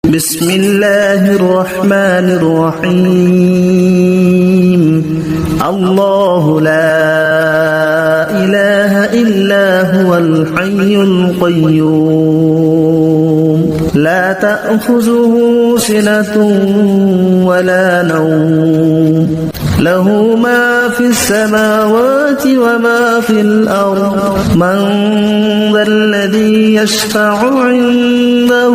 بسم الله الرحمن الرحيم الله لا إله إلا هو الحي القيوم لا تأخذه سنة ولا نوم له ما في السماوات وما في الأرض من ذا الذي يشفع عنده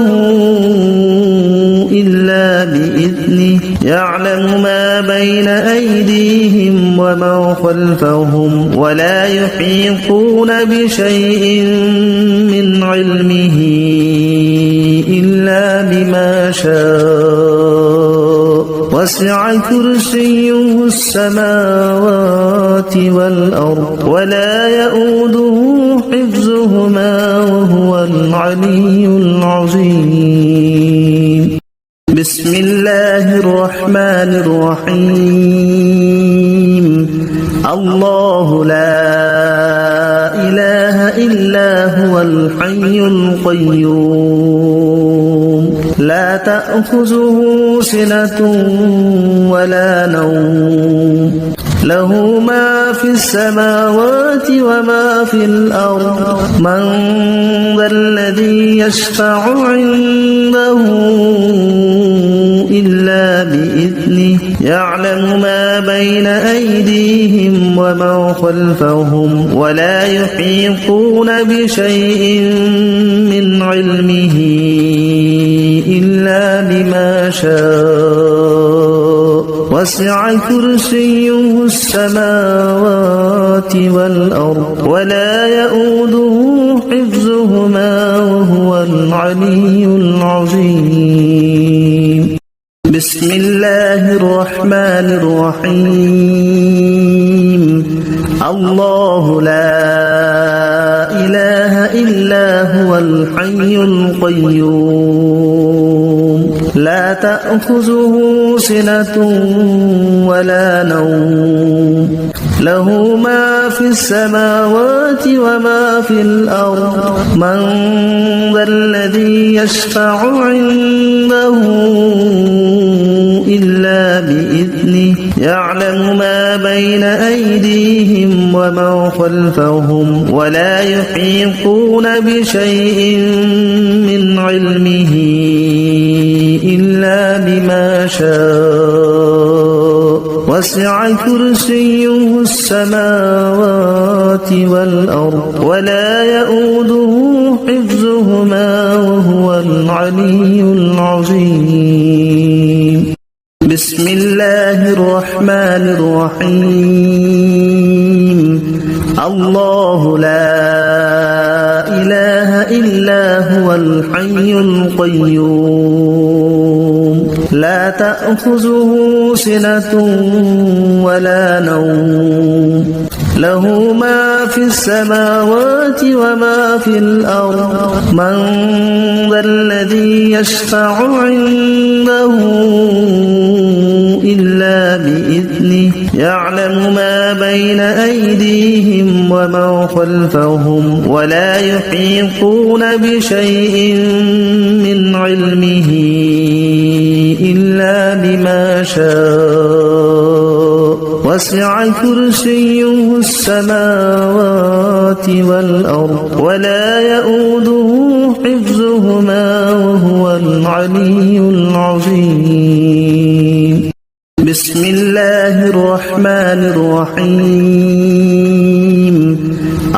إلا بإذنه يعلم ما بين أيديهم وما خلفهم ولا يحيطون بشيء من علمه إلا بما شاء وسع كرسيه السماوات والأرض ولا يؤوده حفظهما وهو العلي العظيم بسم الله الرحمن الرحيم الله لا إله إلا هو الحي القيوم لا تأخذه سنة ولا نوم له ما في السماوات وما في الأرض من ذا الذي يشفع عنده إلا بإذنه يعلم ما بين أيديهم وما خلفهم ولا يحيطون بشيء من علمه إلا بما شاء وسع كرسيه السماوات والأرض ولا يؤوده حفظهما وهو العلي العظيم بسم الله الرحمن الرحيم الله لا إله إلا هو الحي القيوم لا تأخذه سنة ولا نوم له ما في السماوات وما في الأرض من ذا الذي يشفع عنده إلا بإذنه يعلم ما بين أيديهم وما خلفهم ولا يحيطون بشيء من علمه إلا بما شاء وسع كرسيه السماوات والأرض ولا يؤوده حفظهما وهو العلي العظيم بسم الله الرحمن الرحيم الله لا إله إلا هو الحي القيوم لا تأخذه سنة ولا نوم له ما في السماوات وما في الأرض من ذا الذي يشفع عنده إلا بإذنه يعلم ما بين أيديهم وما خلفهم ولا يحيطون بشيء من علمه إلا بما شاء وسع كرسيه السماوات والأرض ولا يؤوده حفظهما وهو العلي العظيم بسم الله الرحمن الرحيم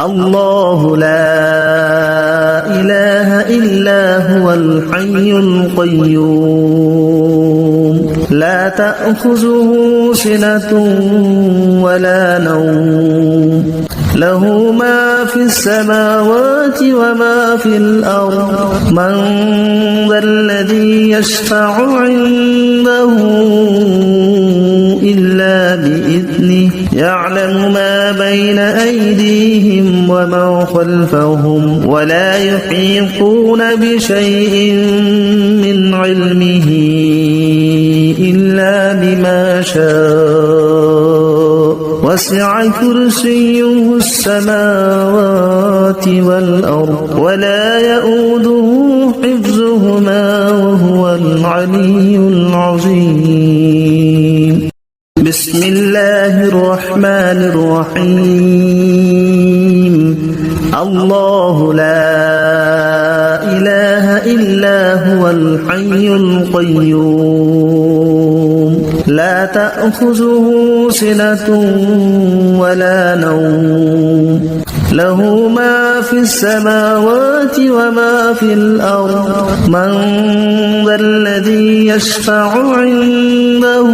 الله لا إله إلا هو الحي القيوم لا تأخذه سنة ولا نوم له ما في السماوات وما في الأرض من ذا الذي يشفع عنده إلا بإذنه يعلم ما بين أيديهم وما خلفهم ولا يحيطون بشيء من علمه إلا بما شاء وسع كرسيه السماوات والأرض ولا يؤوده حفظهما وهو وهو العلي العظيم. بسم الله الرحمن الرحيم. الله لا إله إلا هو الحي القيوم لا تأخذه سنة ولا نوم له ما في السماوات وما في الأرض من ذا الذي يشفع عنده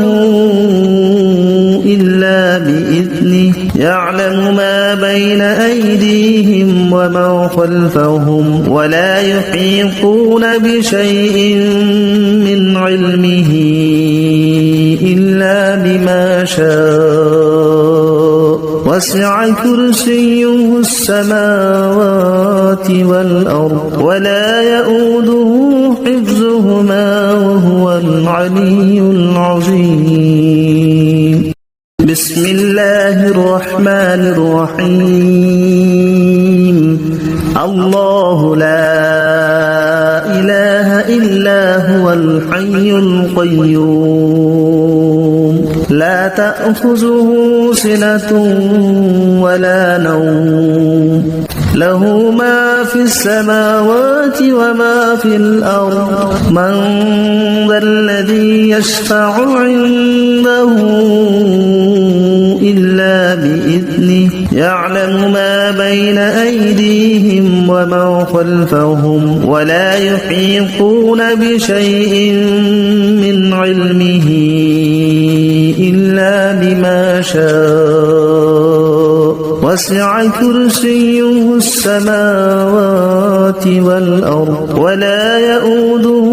إلا بإذنه يعلم ما بين أيديهم وما خلفهم ولا يحيطون بشيء من علمه إلا بما شاء وسع كرسيه السماوات والأرض ولا يؤوده حفظهما وهو العلي العظيم. بسم الله الرحمن الرحيم. الله لا إله إلا هو الحي القيوم لا تأخذه سنة ولا نوم له ما في السماوات وما في الأرض من ذا الذي يشفع عنده إلا بإذنه يعلم ما بين أيديهم وما خلفهم ولا يحيطون بشيء من علمه إلا بما شاء وسع كرسيه السماوات والأرض ولا يؤوده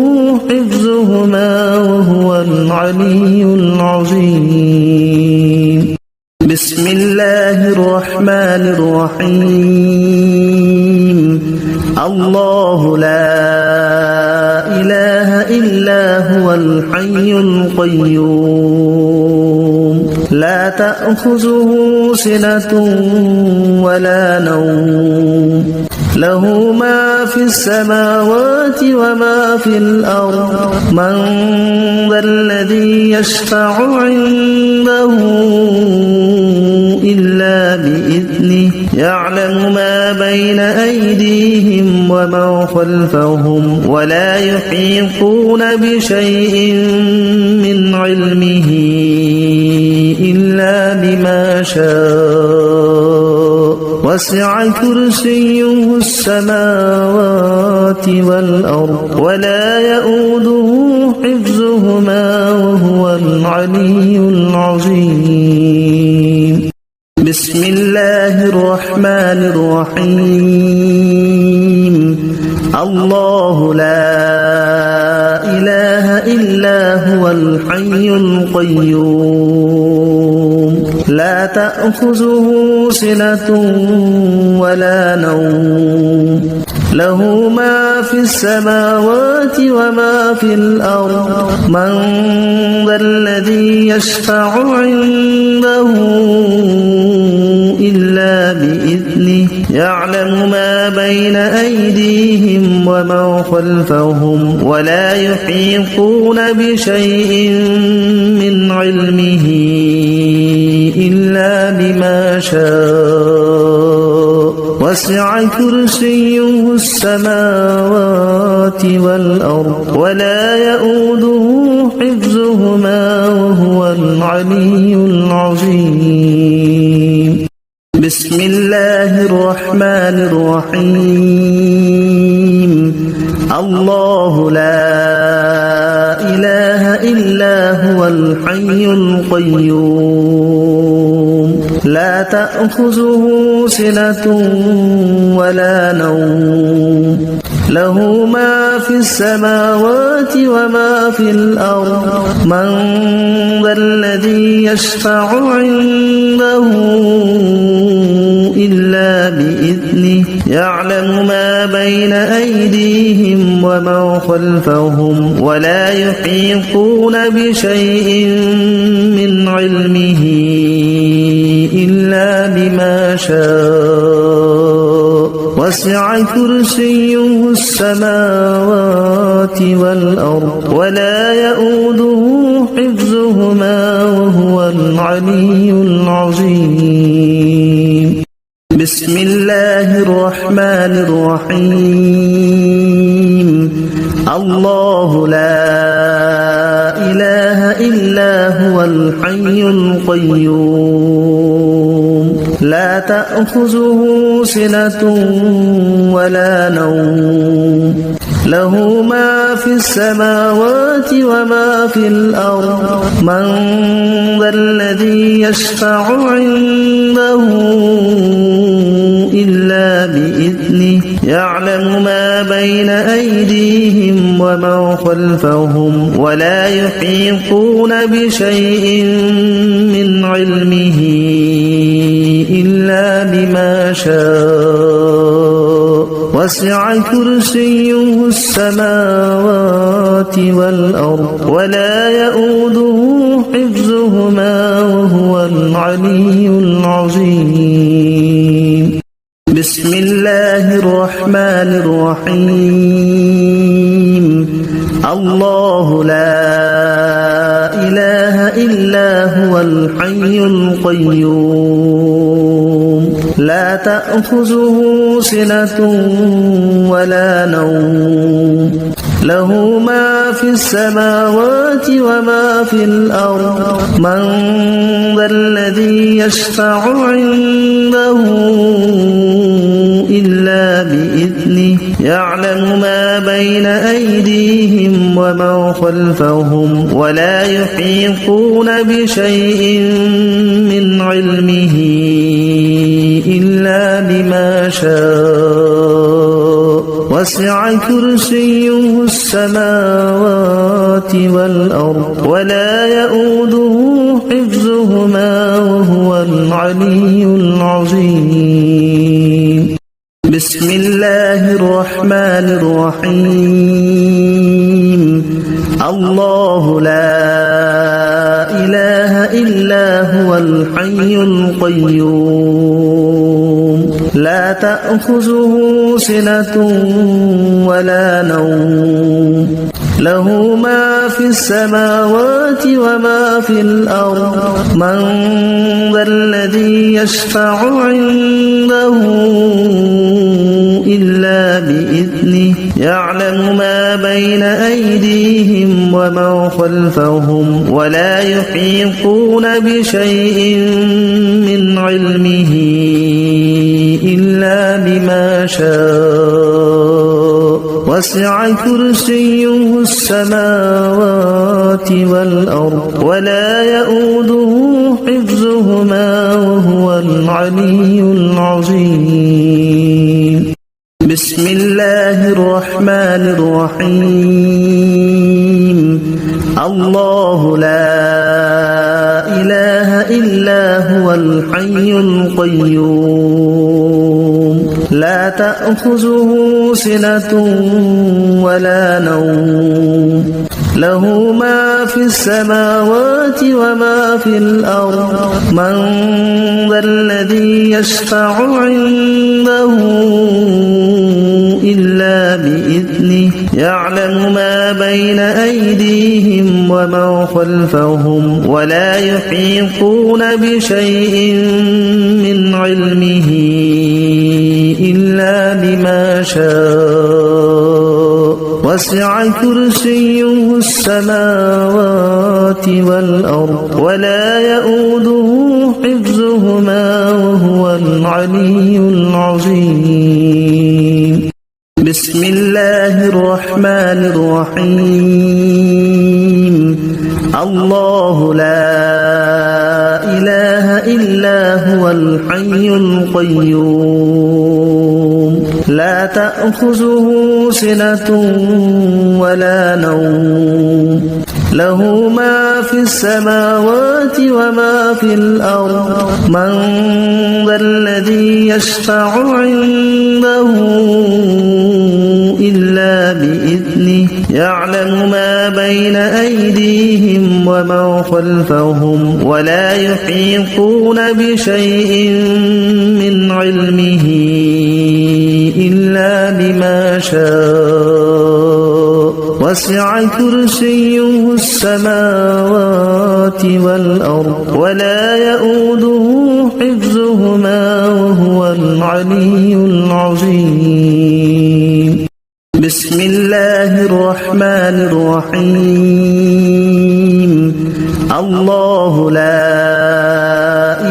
حفظهما وهو العلي العظيم. بسم الله الرحمن الرحيم. الله لا إله إلا هو الحي القيوم لا تأخذه سنة ولا نوم له ما في السماوات وما في الأرض من ذا الذي يشفع عنده إلا بإذنه يعلم ما بين أيديهم وما خلفهم ولا يحيطون بشيء من علمه إلا بما شاء وسع كرسيه السماوات والأرض ولا يؤوده حفظهما وهو العلي العظيم. بسم الله الرحمن الرحيم. الله لا إله إلا هو الحي القيوم لا تأخذه سنة ولا نوم له ما في السماوات وما في الأرض من ذا الذي يشفع عنده إلا بإذنه يعلم ما بين أيديهم وما خلفهم ولا يحيطون بشيء من علمه إلا بما شاء وسع كرسيه السماوات والأرض ولا يؤوده حفظهما وهو العلي العظيم. بسم الله الرحمن الرحيم. الله لا إله إلا هو الحي القيوم لا تأخذه سنة ولا نوم له ما في السماوات وما في الأرض من ذا الذي يشفع عنده إلا بإذنه يعلم ما بين أيديهم وما خلفهم ولا يحيطون بشيء من علمه إلا بما شاء وسع كرسيه السماوات والأرض ولا يؤوده حفظهما وهو العلي العظيم. بسم الله الرحمن الرحيم. الله لا إله إلا هو الحي القيوم لا تأخذه سنة ولا نوم له ما في السماوات وما في الأرض من ذا الذي يشفع عنده إلا بإذنه يعلم ما بين أيديهم وما خلفهم ولا يحيطون بشيء من علمه إلا بما شاء وسع كرسيه السماوات والأرض ولا يؤوده حفظهما وهو العلي العظيم. بسم الله الرحمن الرحيم. الله لا إله إلا هو الحي القيوم لا تأخذه سنة ولا نوم له ما في السماوات وما في الأرض من ذا الذي يشفع عنده إلا بإذنه يعلم ما بين أيديهم وما خلفهم ولا يحيطون بشيء من علمه إلا بما شاء وسع كرسيه السماوات والأرض ولا يؤوده حفظهما وهو العلي العظيم. بسم الله الرحمن الرحيم. الله لا إله إلا هو الحي القيوم لا تأخذه سنة ولا نوم له ما في السماوات وما في الأرض من ذا الذي يشفع عنده إلا بإذنه يعلم ما بين أيديهم وما خلفهم ولا يحيطون بشيء من علمه إلا بما شاء وسع كرسيه السماوات والأرض ولا يؤوده حفظهما وهو العلي العظيم. بسم الله الرحمن الرحيم. الله لا إله إلا هو الحي القيوم لا تأخذه سنة ولا نوم له ما في السماوات وما في الأرض من ذا الذي يشفع عنده إلا بإذنه يعلم ما بين أيديهم وما خلفهم ولا يحيطون بشيء من علمه إلا بما شاء وسع كرسيه السماوات والأرض ولا يؤوده حفظهما وهو العلي العظيم. بسم الله الرحمن الرحيم. الله لا إله إلا هو الحي القيوم لا تأخذه سنة ولا نوم له ما في السماوات وما في الأرض من ذا الذي يشفع عنده إلا بإذنه يعلم ما بين أيديهم وما خلفهم ولا يحيطون بشيء من علمه شاء وسع كرسيه السماوات والأرض ولا يؤوده حفظهما وهو العلي العظيم بسم الله الرحمن الرحيم الله لا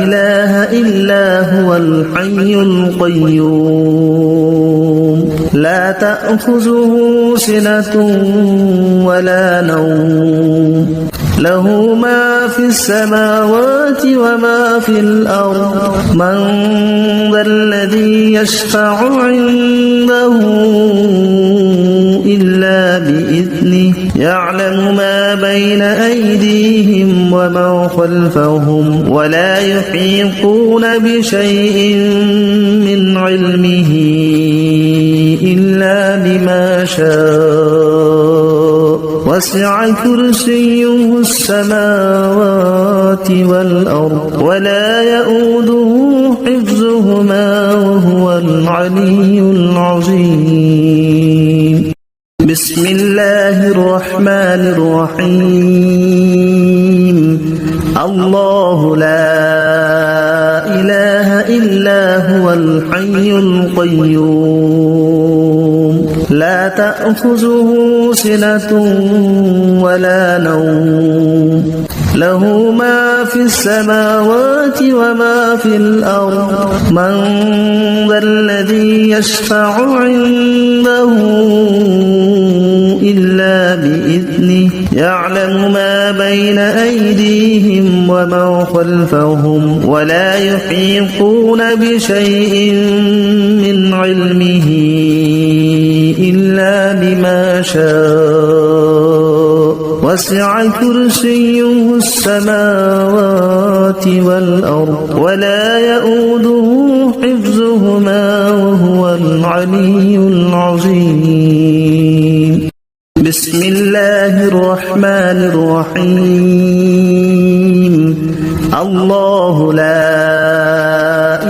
إله إلا هو الحي القيوم لا تأخذه سنة ولا نوم له ما في السماوات وما في الأرض من ذا الذي يشفع عنده إلا بإذنه يعلم ما بين أيديهم وما خلفهم ولا يحيطون بشيء من علمه إلا بما شاء وسع كرسيه السماوات والأرض ولا يؤوده حفظهما وهو العلي العظيم بسم الله الرحمن الرحيم الله لا إله إلا هو الحي القيوم لا تأخذه سنة ولا نوم له ما في السماوات وما في الأرض من ذا الذي يشفع عنده إلا بإذنه يعلم ما بين أيديهم وما خلفهم ولا يحيطون بشيء من علمه إلا بما شاء وسع كرسيه السماوات والأرض ولا يؤوده حفظهما وهو العلي العظيم بسم الله الرحمن الرحيم الله لا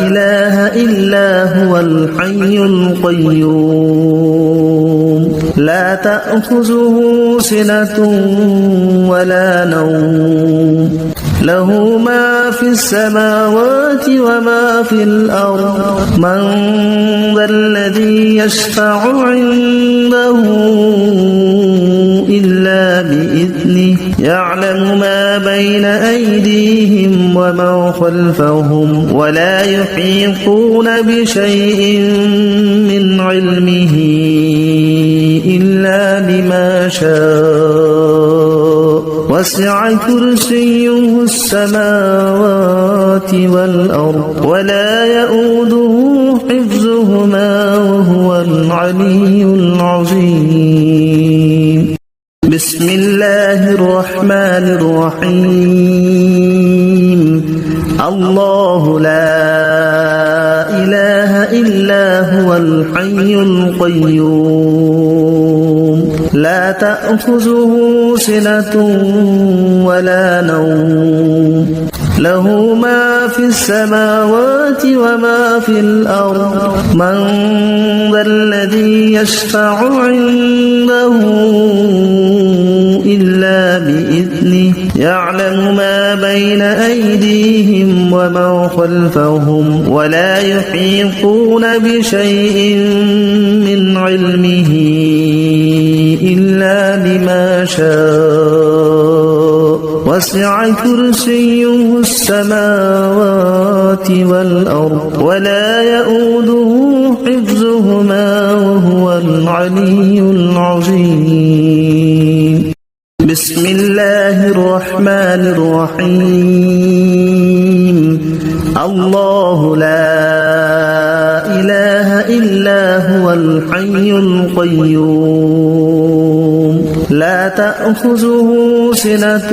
إله إلا هو الحي القيوم لا تأخذه سنة ولا نوم له ما في السماوات وما في الأرض من ذا الذي يشفع عنده إلا بإذنه يعلم ما بين أيديهم وما خلفهم ولا يحيطون بشيء من علمه إلا بما شاء وسع كرسيه السماوات والأرض ولا يؤوده حفظهما وهو العلي العظيم بسم الله الرحمن الرحيم الله لا إله إلا هو الحي القيوم لا تأخذه سنة ولا نوم له ما في السماوات وما في الأرض من ذا الذي يشفع عنده إلا بإذنه يعلم ما بين أيديهم وما خلفهم ولا يحيطون بشيء من علمه إلا بما شاء وسع كرسيه السماوات والأرض ولا يؤوده حفظهما وهو العلي العظيم بسم الله الرحمن الرحيم الله لا إله إلا هو الحي القيوم لا تأخذه سنة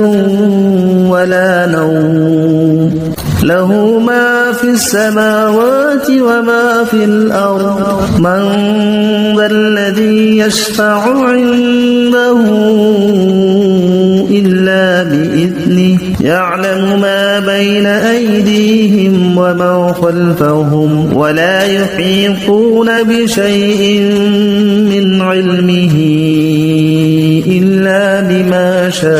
ولا نوم له ما في السماوات وما في الأرض من ذا الذي يشفع عنده إلا بإذنه يعلم ما بين أيديهم ومن خلفهم ولا يحيطون بشيء من علمه إلا بما شاء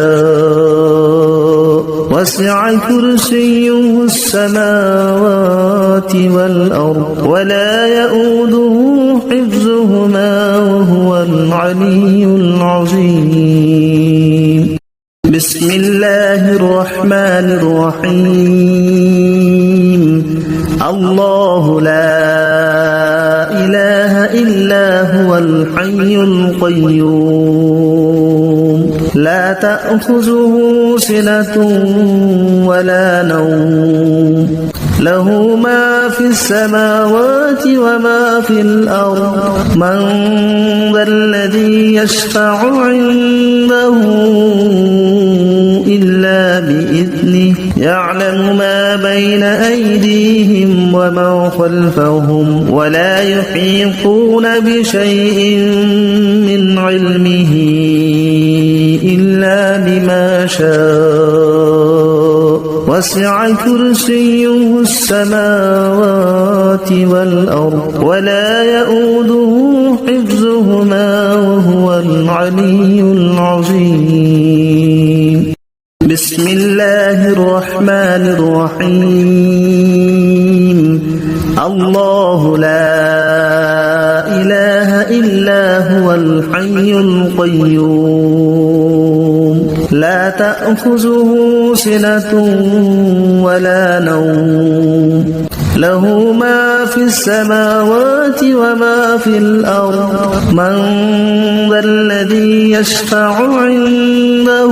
وسع كرسيه السماوات والأرض ولا يؤوده حفظهما وهو العلي العظيم بسم الله الرحمن الرحيم الله لا إله إلا هو الحي القيوم لا تأخذه سنة ولا نوم له ما في السماوات وما في الأرض من ذا الذي يشفع عنده إلا بإذنه يعلم ما بين أيديهم ومن خلفهم ولا يحيطون بشيء من علمه إلا بما شاء وسع كرسيه السماوات والأرض ولا يؤوده حفظهما وهو العلي العظيم بسم الله الرحمن الرحيم الله لا إله إلا هو الحي القيوم لا تأخذه سنة ولا نوم له ما في السماوات وما في الأرض من ذا الذي يشفع عنده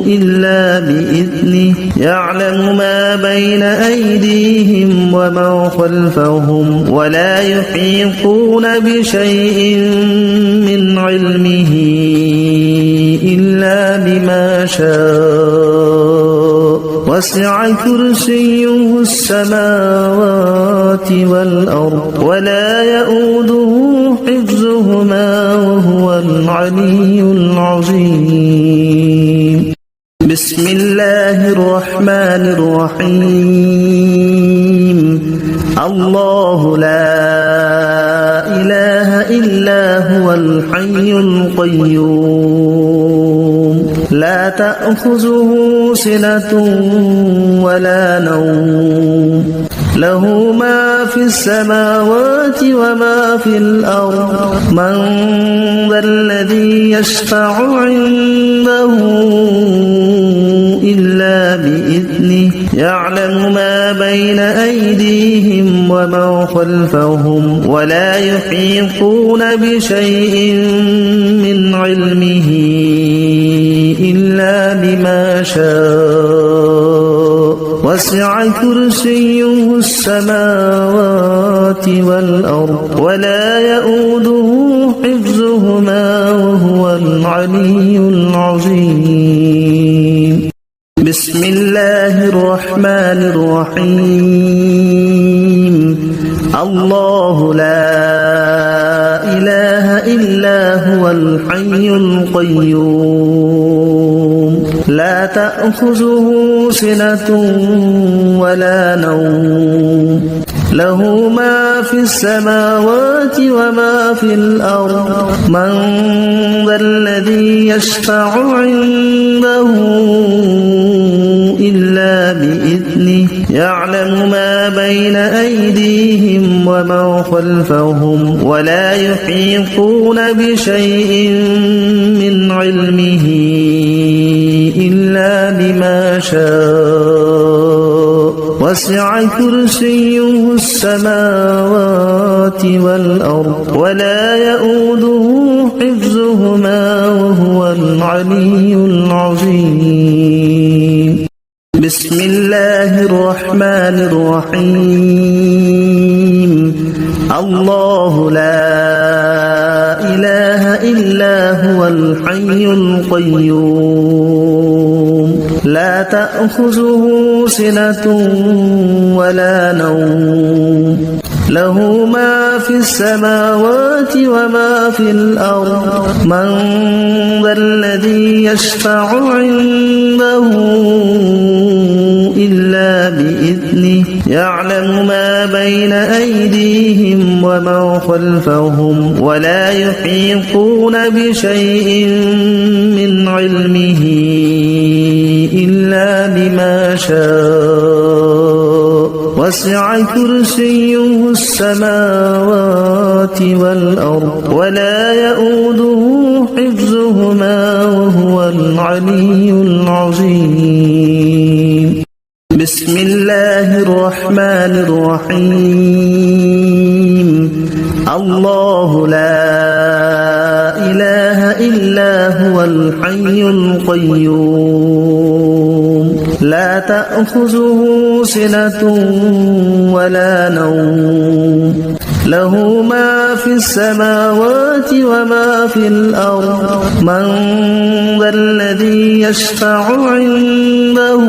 إلا بإذنه يعلم ما بين أيديهم ومن خلفهم ولا يحيطون بشيء من علمه إلا بما شاء وسع كرسيه السماوات والأرض ولا يؤوده حفظهما وهو العلي العظيم بسم الله الرحمن الرحيم الله لا إله إلا هو الحي القيوم لا تأخذه سنة ولا نوم له ما في السماوات وما في الأرض من ذا الذي يشفع عنده إلا بإذنه يعلم ما بين أيديهم ومن خلفهم ولا يحيطون بشيء من علمه إلا بما شاء وسع كرسيه السماوات والأرض ولا يؤوده حفظهما وهو العلي العظيم بسم الله الرحمن الرحيم الله لا إله إلا هو الحي القيوم لا تأخذه سنة ولا نوم له ما في السماوات وما في الأرض من ذا الذي يشفع عنده إلا بإذنه يعلم ما بين أيديهم ومن خلفهم ولا يحيطون بشيء من علمه إلا بما شاء وسع كرسيه السماوات والأرض ولا يؤوده حفظهما وهو العلي العظيم بسم الله الرحمن الرحيم الله لا إله إلا هو الحي القيوم لا تأخذه سنة ولا نوم له ما في السماوات وما في الأرض من ذا الذي يشفع عنده إلا بإذنه يعلم ما بين أيديهم وما خلفهم ولا يحيطون بشيء من علمه إلا بما شاء وسع كرسيه السماوات والأرض ولا يؤوده حفظهما وهو العلي العظيم بسم الله الرحمن الرحيم الله لا إله إلا هو الحي القيوم لا تأخذه سنة ولا نوم له ما في السماوات وما في الأرض من ذا الذي يشفع عنده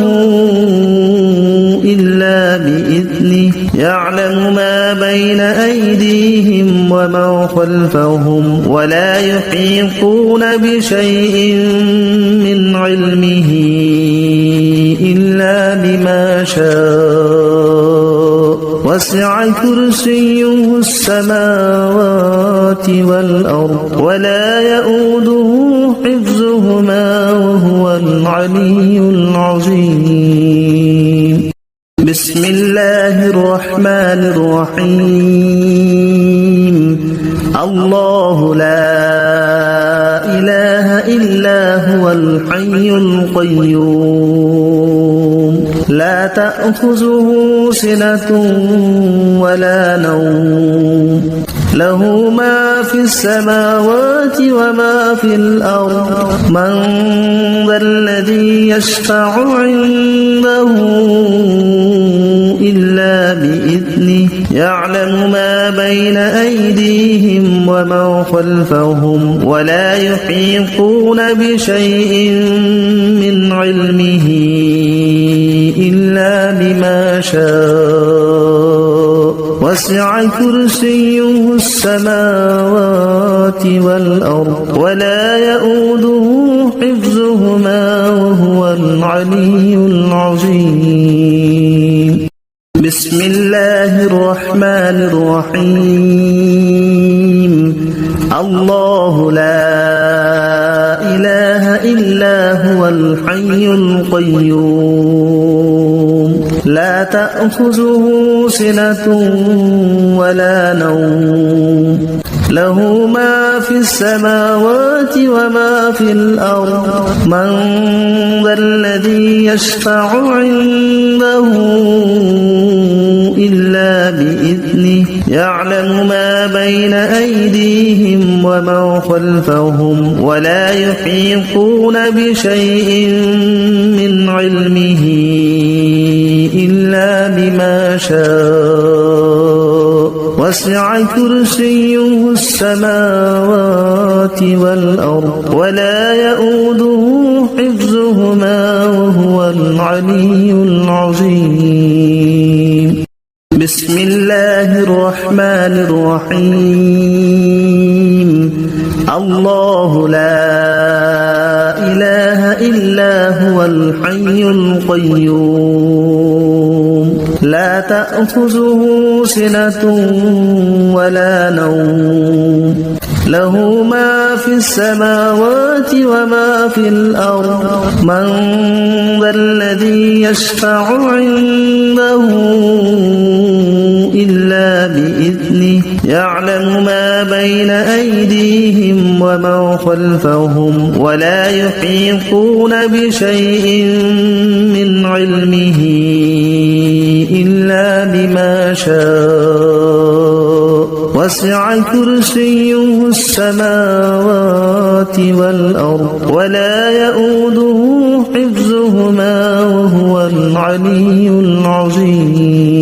إلا بإذنه يعلم ما بين أيديهم وما خلفهم ولا يحيطون بشيء من علمه إلا بما شاء وسع كرسيه السماوات والأرض ولا يؤوده حفظهما وهو العلي العظيم بسم الله الرحمن الرحيم الله لا إله إلا هو الحي القيوم لا تأخذه سنة ولا نوم له ما في السماوات وما في الأرض من ذا الذي يشفع عنده إلا بإذنه يعلم ما بين أيديهم وما خلفهم ولا يحيطون بشيء من علمه إلا بما شاء وسع كرسيه السماوات والأرض ولا يؤوده حفظهما وهو العلي العظيم بسم الله الرحمن الرحيم الله لا إله إلا هو الحي القيوم لا تأخذه سنة ولا نوم له ما في السماوات وما في الأرض من ذا الذي يشفع عنده إلا بإذنه يعلم ما بين أيديهم وما خلفهم ولا يحيطون بشيء من علمه إلا بما شاء وسع كرسيه السماوات والأرض ولا يؤوده حفظهما وهو العلي العظيم بسم الله الرحمن الرحيم الله لا إله إلا هو الحي القيوم لا تأخذه سنة ولا نوم له ما في السماوات وما في الأرض من ذا الذي يشفع عنده إلا بإذنه يعلم ما بين أيديهم وما خلفهم ولا يحيطون بشيء من علمه إلا بما شاء وسع كرسيه السماوات والأرض ولا يؤوده حفظهما وهو العلي العظيم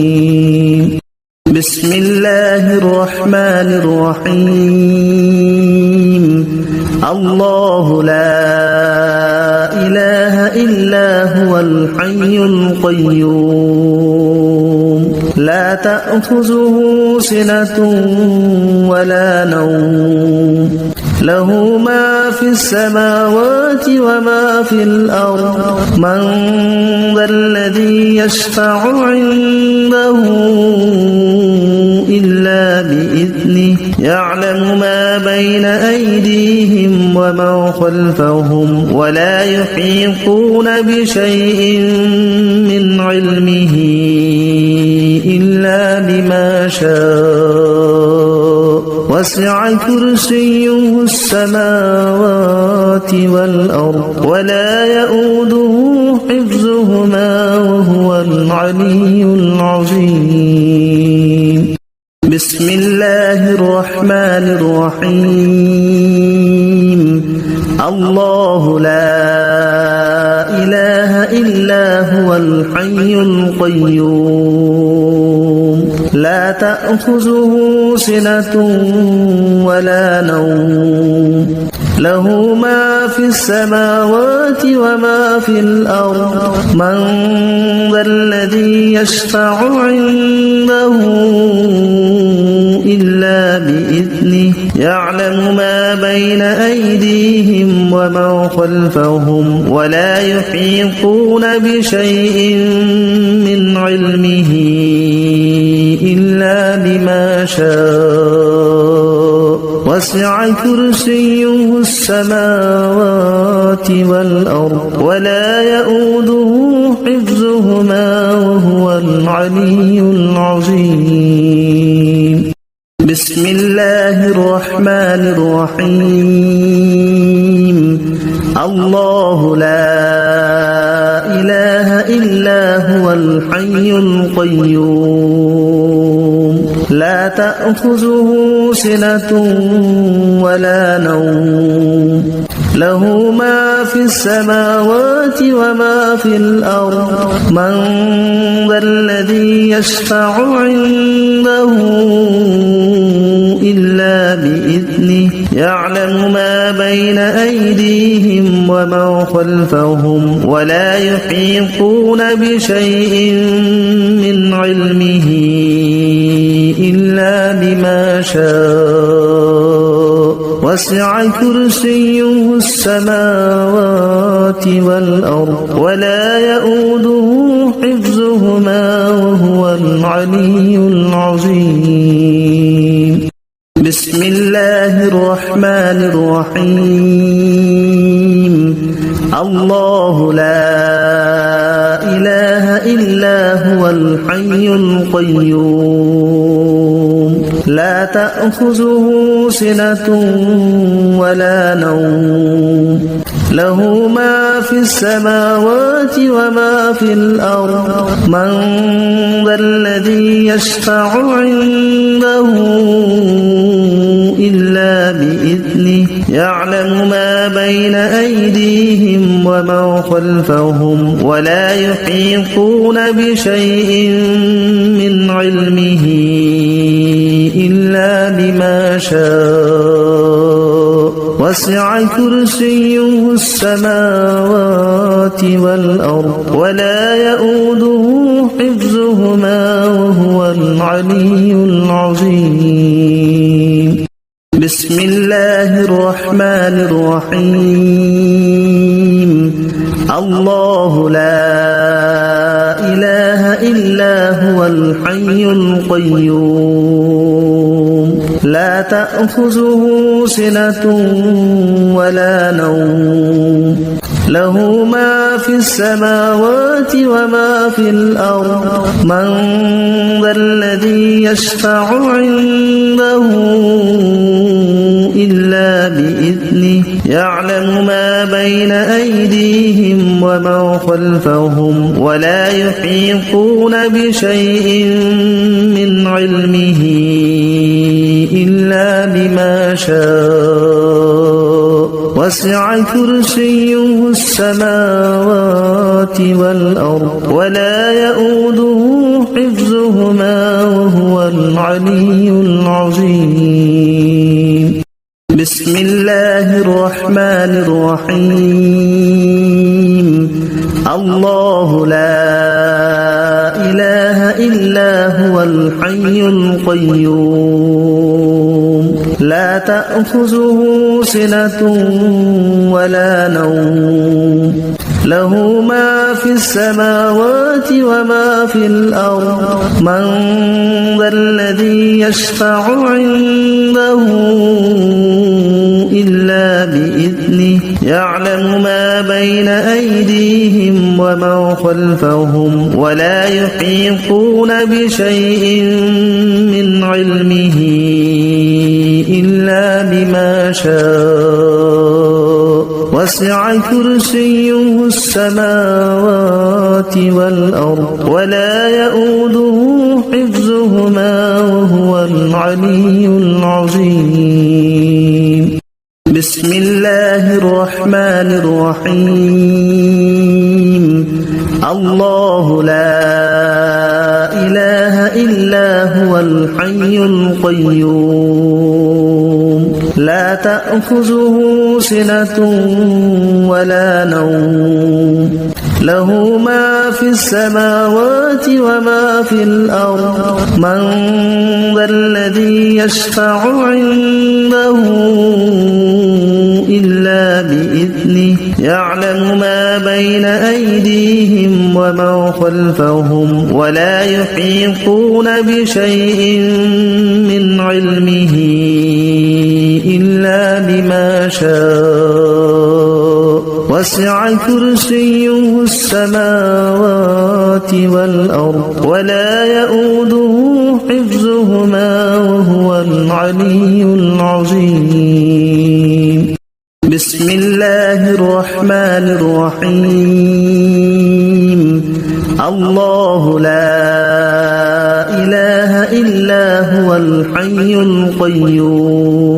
بسم الله الرحمن الرحيم الله لا إله إلا هو الحي القيوم لا تأخذه سنة ولا نوم له ما في السماوات وما في الأرض من ذا الذي يشفع عنده إلا بإذنه يعلم ما بين أيديهم وما خلفهم ولا يحيطون بشيء من علمه إلا بما شاء وسع كرسيه السماوات والأرض ولا يؤوده حفظهما وهو العلي العظيم بسم الله الرحمن الرحيم الله لا إله إلا هو الحي القيوم لا تأخذه سنة ولا نوم له ما في السماوات وما في الأرض من ذا الذي يشفع عنده إلا بإذنه يعلم ما بين أيديهم وما خلفهم ولا يحيطون بشيء من علمه إلا بما شاء وسع كرسيه السماوات والأرض ولا يؤوده حفظهما وهو العلي العظيم بسم الله الرحمن الرحيم الله لا إله إلا هو الحي القيوم لا تأخذه سنة ولا نوم له ما في السماوات وما في الأرض من ذا الذي يشفع عنده إلا بإذنه يعلم ما بين أيديهم وما خلفهم ولا يحيطون بشيء من علمه إلا بما شاء وسع كرسيه السماوات والأرض ولا يؤوده حفظهما وهو العلي العظيم بسم الله الرحمن الرحيم الله لا إله إلا هو الحي القيوم لا تأخذه سنة ولا نوم له ما في السماوات وما في الأرض من ذا الذي يشفع عنده إلا بإذنه يعلم ما بين أيديهم وما خلفهم ولا يحيطون بشيء من علمه إلا بما شاء وسع كرسيه السماوات والأرض ولا يؤوده حفظهما وهو العلي العظيم بسم الله الرحمن الرحيم الله لا إله إلا هو الحي القيوم لا تأخذه سنة ولا نوم له ما في السماوات وما في الأرض من ذا الذي يشفع عنده إلا بإذنه يعلم ما بين أيديهم وما خلفهم ولا يحيطون بشيء من علمه إلا بما شاء وسع كرسيه السماوات والأرض ولا يؤوده حفظهما وهو العلي العظيم بسم الله الرحمن الرحيم الله لا إله إلا هو الحي القيوم لا تأخذه سنة ولا نوم له ما في السماوات وما في الأرض من ذا الذي يشفع عنده إلا بإذنه يعلم ما بين أيديهم وما خلفهم ولا يحيطون بشيء من علمه إلا بما شاء وسع كرسيه السماوات والأرض ولا يؤوده حفظهما وهو العلي العظيم بسم الله الرحمن الرحيم الله لا إله إلا هو الحي القيوم لا تأخذه سنة ولا نوم له ما في السماوات وما في الأرض من ذا الذي يشفع عنده إلا بإذنه يعلم ما بين أيديهم وما خلفهم ولا يحيطون بشيء من علمه إلا بما شاء وسع كرسيه السماوات والأرض ولا يؤوده حفظهما وهو العلي العظيم بسم الله الرحمن الرحيم الله لا إله إلا هو الحي القيوم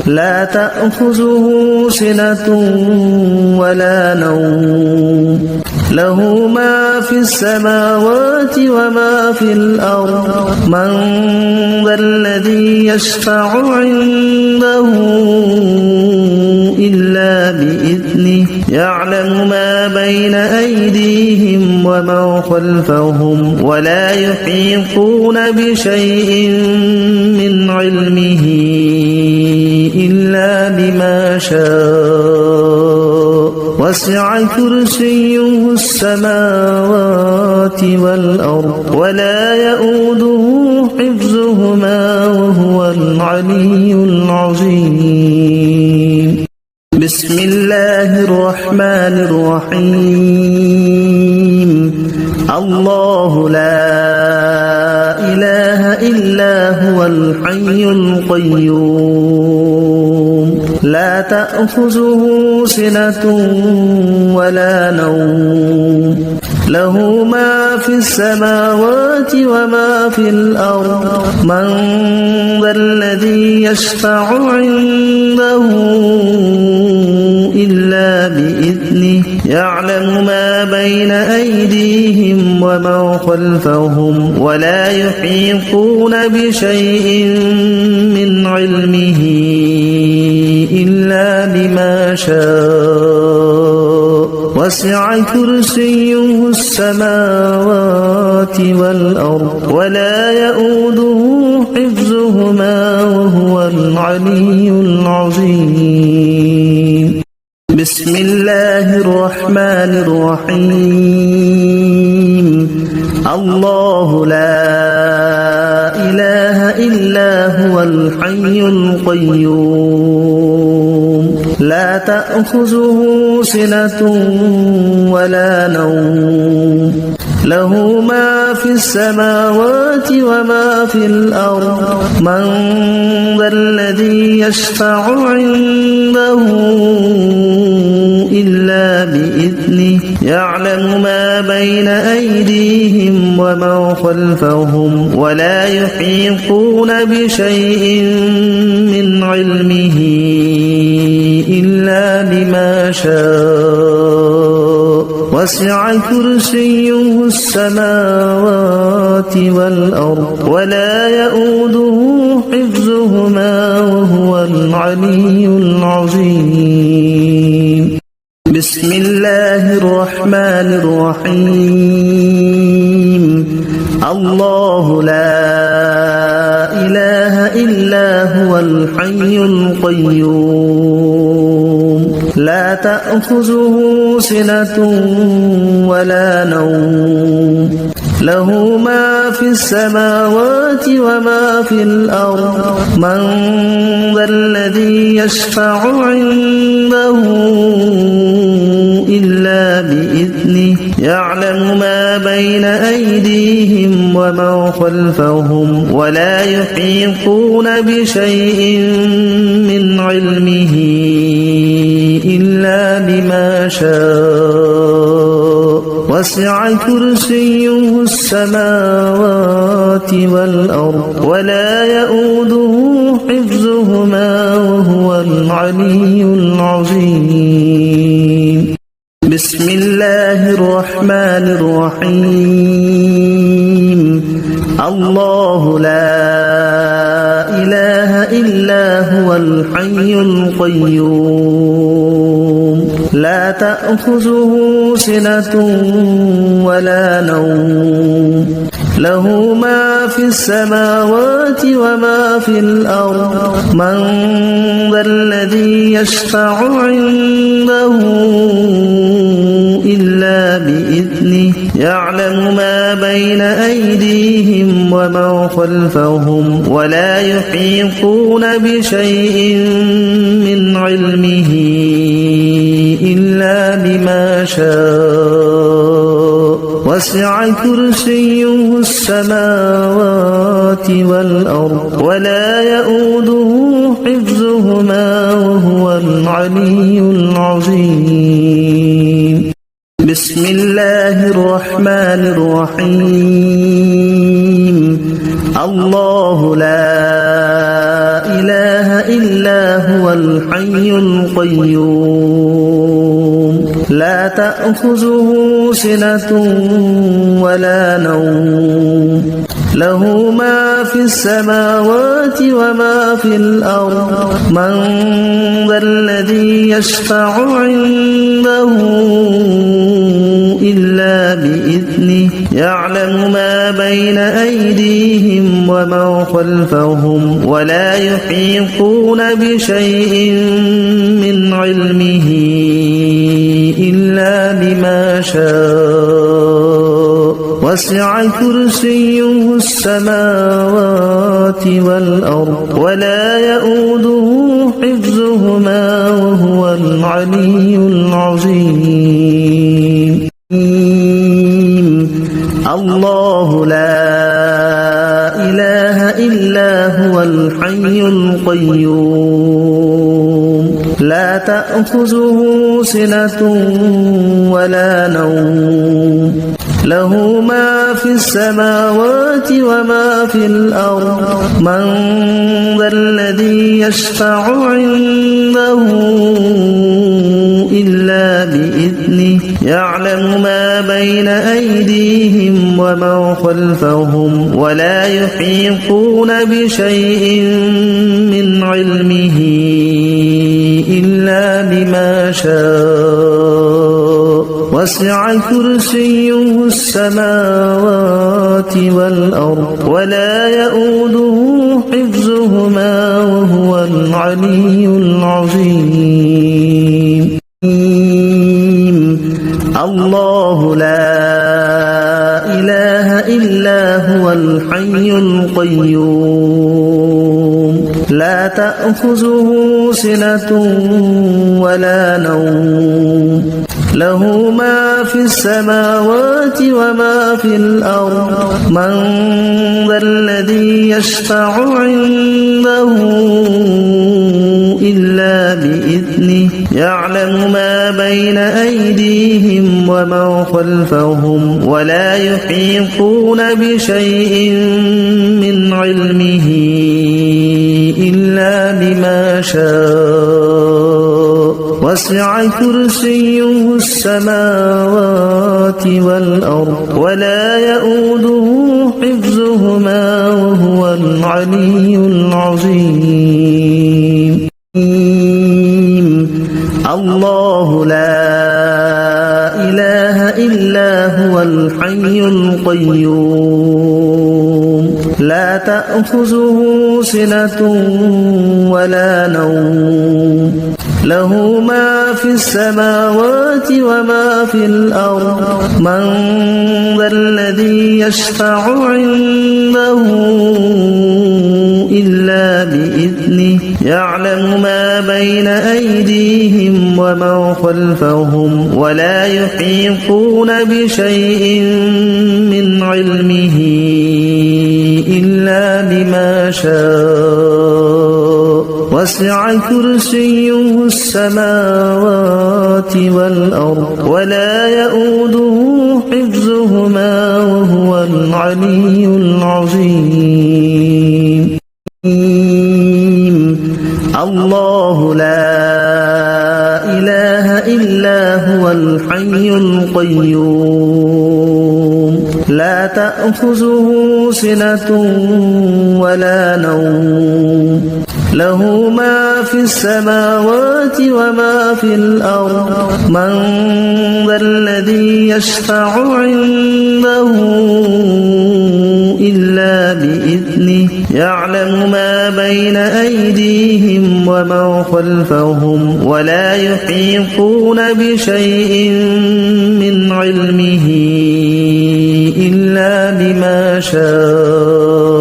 لا تأخذه سنة ولا نوم له ما في السماوات وما في الأرض من ذا الذي يشفع عنده إلا بإذنه يعلم ما بين أيديهم وما خلفهم ولا يحيطون بشيء من علمه إلا بما شاء وسع كرسيه السماوات والأرض ولا يؤوده حفظهما وهو العلي العظيم بسم الله الرحمن الرحيم الله لا إله إلا هو الحي القيوم لا تأخذه سنة ولا نوم له ما في السماوات وما في الأرض من ذا الذي يشفع عنده إلا بإذنه يعلم ما بين أيديهم وما خلفهم ولا يحيطون بشيء من علمه إلا بما شاء وسع كرسيه السماوات والأرض ولا يؤوده حفظهما وهو العلي العظيم بسم الله الرحمن الرحيم الله لا إله إلا هو الحي القيوم لا تأخذه سنة ولا نوم له ما في السماوات وما في الأرض من ذا الذي يشفع عنده إلا بإذنه يعلم ما بين أيديهم وما خلفهم ولا يحيطون بشيء من علمه إلا بما شاء وسع كرسيه السماوات والأرض ولا يؤوده حفظهما وهو العلي العظيم بسم الله الرحمن الرحيم الله لا إله إلا هو الحي القيوم لا تأخذه سنة ولا نوم له ما في السماوات وما في الأرض من ذا الذي يشفع عنده إلا بإذنه يعلم ما بين أيديهم وما خلفهم ولا يحيطون بشيء من علمه إلا بما شاء وسع كرسيه السماوات والأرض ولا يؤوده حفظهما وهو العلي العظيم بسم الله الرحمن الرحيم الله لا إله إلا هو الحي القيوم لا تأخذه سنة ولا نوم له ما في السماوات وما في الأرض من ذا الذي يشفع عنده إلا بإذنه يعلم ما بين أيديهم وما خلفهم ولا يحيطون بشيء من علمه إلا بما شاء وسع كرسيه السماوات والأرض ولا يؤوده حفظهما وهو العلي العظيم بسم الله الرحمن الرحيم الله لا إله إلا هو الحي القيوم لا تأخذه سنة ولا نوم له ما في السماوات وما في الأرض من ذا الذي يشفع عنده إلا بإذنه يعلم ما بين أيديهم وما خلفهم ولا يحيطون بشيء من علمه إلا بما شاء وسع كرسيه السماوات والأرض ولا يؤوده حفظهما وهو العلي العظيم الله لا إله إلا هو الحي القيوم لا تأخذه سنة ولا نوم له ما في السماوات وما في الأرض من ذا الذي يشفع عنده إلا بإذنه يعلم ما بين أيديهم وما خلفهم ولا يحيطون بشيء من علمه إلا بما شاء وسع كرسيه السماوات والأرض ولا يؤوده حفظهما وهو العلي العظيم الله لا إله إلا هو الحي القيوم لا تأخذه سنة ولا نوم له ما في السماوات وما في الأرض من ذا الذي يشفع عنده إلا بإذنه يعلم ما بين أيديهم وما خلفهم ولا يحيطون بشيء من علمه إلا بما شاء وسع كرسيه السماوات والأرض ولا يؤوده حفظهما وهو العلي العظيم الله لا إله إلا هو الحي القيوم لا تأخذه سنة ولا نوم له ما في السماوات وما في الأرض من ذا الذي يشفع عنده إلا بإذنه يعلم ما بين أيديهم وما خلفهم ولا يحيطون بشيء من علمه إلا بما شاء وسع كرسيه السماوات والأرض ولا يؤوده حفظهما وهو العلي العظيم الله لا إله إلا هو الحي القيوم لا تأخذه سنة ولا نوم له ما في السماوات وما في الأرض من ذا الذي يشفع عنده إلا بإذنه يعلم ما بين أيديهم وما خلفهم ولا يحيطون بشيء من علمه إلا بما شاء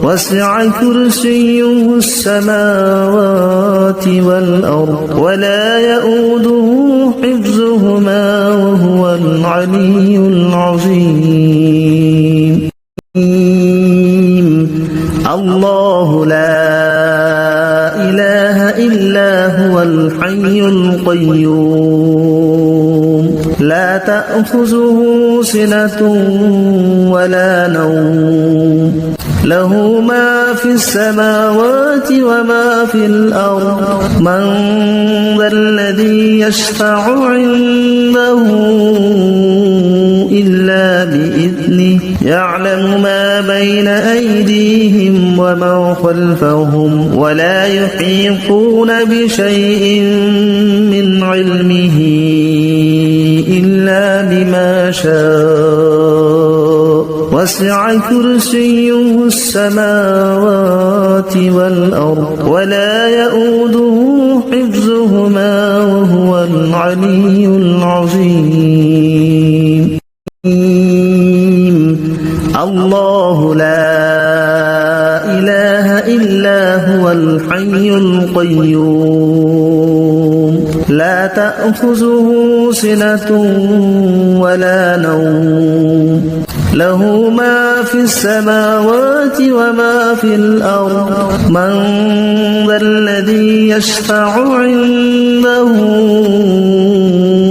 وسع كرسيه السماوات والأرض ولا يؤوده حفظهما وهو العلي العظيم الله لا إله إلا هو الحي القيوم لا تأخذه سنة ولا نوم له ما في السماوات وما في الأرض من ذا الذي يشفع عنده إلا بإذنه يعلم ما بين أيديهم وما خلفهم ولا يحيطون بشيء من علمه إلا بما شاء وسع كرسيه السماوات والأرض ولا يؤوده حفظهما وهو العلي العظيم الله لا إله إلا هو الحي القيوم لا تأخذه سنة ولا نوم له ما في السماوات وما في الأرض من ذا الذي يشفع عنده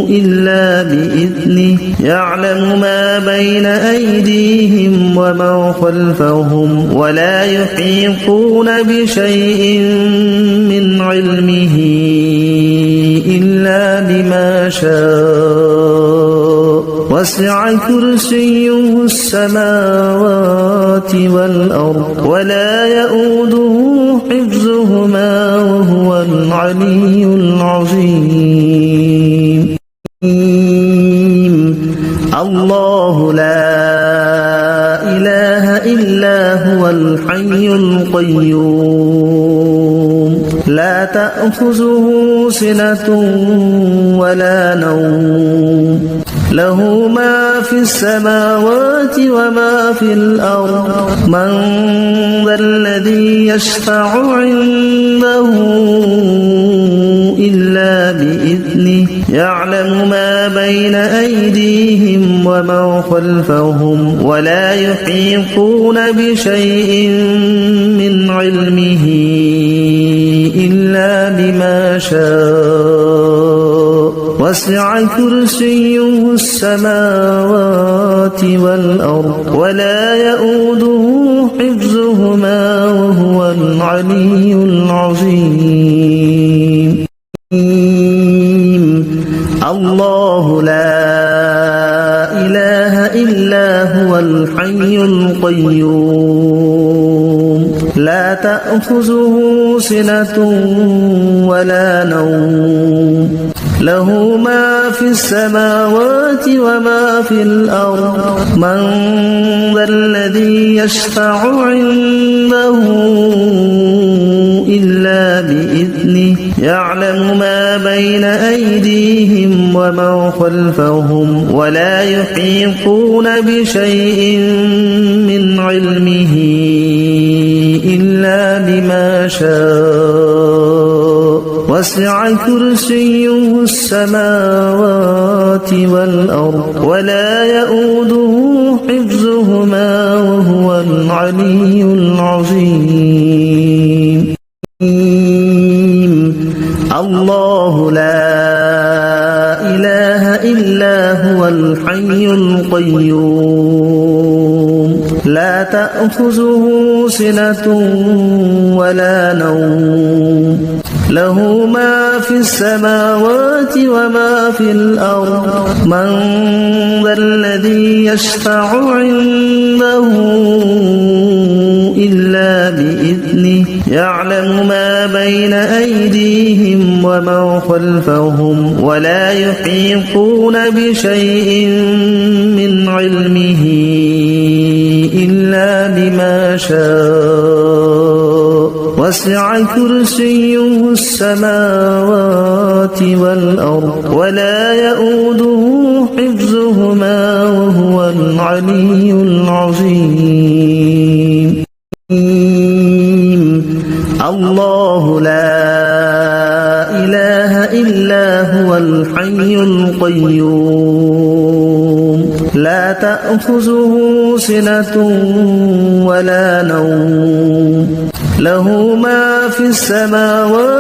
إلا بإذنه يعلم ما بين أيديهم وما خلفهم ولا يحيطون بشيء من علمه إلا بما شاء وسع كرسيه السماوات والأرض ولا يؤوده حفظهما وهو العلي العظيم الله لا إله إلا هو الحي القيوم لا تأخذه سنة ولا نوم له ما في السماوات وما في الأرض من ذا الذي يشفع عنده إلا بإذنه يعلم ما بين أيديهم وما خلفهم ولا يحيطون بشيء من علمه إلا بما شاء وسع كرسيه السماوات والأرض ولا يؤوده حفظهما وهو العلي العظيم الله لا إله إلا هو الحي القيوم لا تأخذه سنة ولا نوم له ما في السماوات وما في الأرض من ذا الذي يشفع عنده إلا بإذنه يعلم ما بين أيديهم وما خلفهم ولا يحيطون بشيء من علمه إلا بما شاء وسع كرسيه السماوات والأرض ولا يؤوده حفظهما وهو العلي العظيم الله لا إله إلا هو الحي القيوم لا تأخذه سنة ولا نوم له ما في السماوات وما في الأرض من ذا الذي يشفع عنده إلا بإذنه يعلم ما بين أيديهم وما خلفهم ولا يحيطون بشيء من علمه إلا بما شاء وسع كرسيه السماوات والأرض ولا يؤوده حفظهما وهو العلي العظيم الله لا إله إلا هو الحي القيوم لا تأخذه سنة ولا نوم له ما في السماوات